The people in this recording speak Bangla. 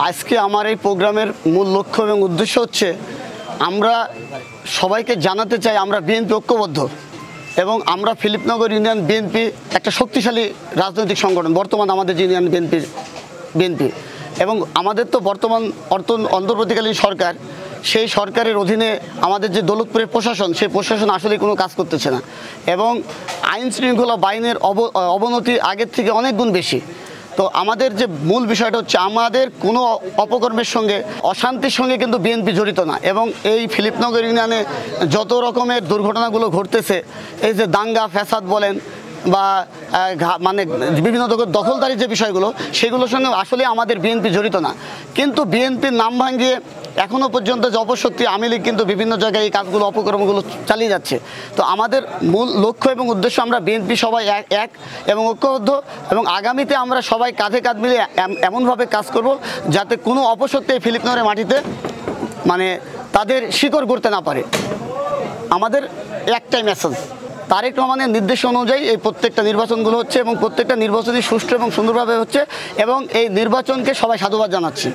আজকে আমার এই প্রোগ্রামের মূল লক্ষ্য এবং উদ্দেশ্য হচ্ছে আমরা সবাইকে জানাতে চাই আমরা বিএনপি ঐক্যবদ্ধ এবং আমরা ফিলিপনগর ইউনিয়ন বিএনপি একটা শক্তিশালী রাজনৈতিক সংগঠন। বর্তমান আমাদের যে ইউনিয়ন বিএনপি এবং আমাদের তো বর্তমান অন্তর্বর্তীকালীন সরকার, সেই সরকারের অধীনে আমাদের যে দৌলতপুরের প্রশাসন, সেই প্রশাসন আসলে কোনো কাজ করতেছে না এবং আইন শৃঙ্খলা বাহিনীর অবনতি আগের থেকে অনেক গুণ বেশি। তো আমাদের যে মূল বিষয়টা হচ্ছে আমাদের কোনো অপকর্মের সঙ্গে, অশান্তির সঙ্গে কিন্তু বিএনপি জড়িত না এবং এই ফিলিপনগর ইউনিয়নে যত রকমের দুর্ঘটনাগুলো ঘটতেছে, এই যে দাঙ্গা ফ্যাসাদ বলেন বা মানে বিভিন্ন দখলদারির যে বিষয়গুলো, সেগুলোর সঙ্গে আসলে আমাদের বিএনপি জড়িত না। কিন্তু বিএনপির নাম ভাঙিয়ে এখনও পর্যন্ত যে অপশক্তি আওয়ামী লীগ কিন্তু বিভিন্ন জায়গায় এই কাজগুলো অপকর্মগুলো চালিয়ে যাচ্ছে। তো আমাদের মূল লক্ষ্য এবং উদ্দেশ্য আমরা বিএনপি সবাই এক এবং ঐক্যবদ্ধ এবং আগামীতে আমরা সবাই কাঁধে কাঁধ মিলিয়ে এমনভাবে কাজ করব যাতে কোনো অপশক্তি এই ফিলিপনগরের মাটিতে মানে তাদের শিকড় গড়তে না পারে। আমাদের একটাই মেসেজ, তারেক রহমানের নির্দেশ অনুযায়ী এই প্রত্যেকটা নির্বাচনগুলো হচ্ছে এবং প্রত্যেকটা নির্বাচনই সুষ্ঠু এবং সুন্দরভাবে হচ্ছে এবং এই নির্বাচনকে সবাই সাধুবাদ জানাচ্ছি।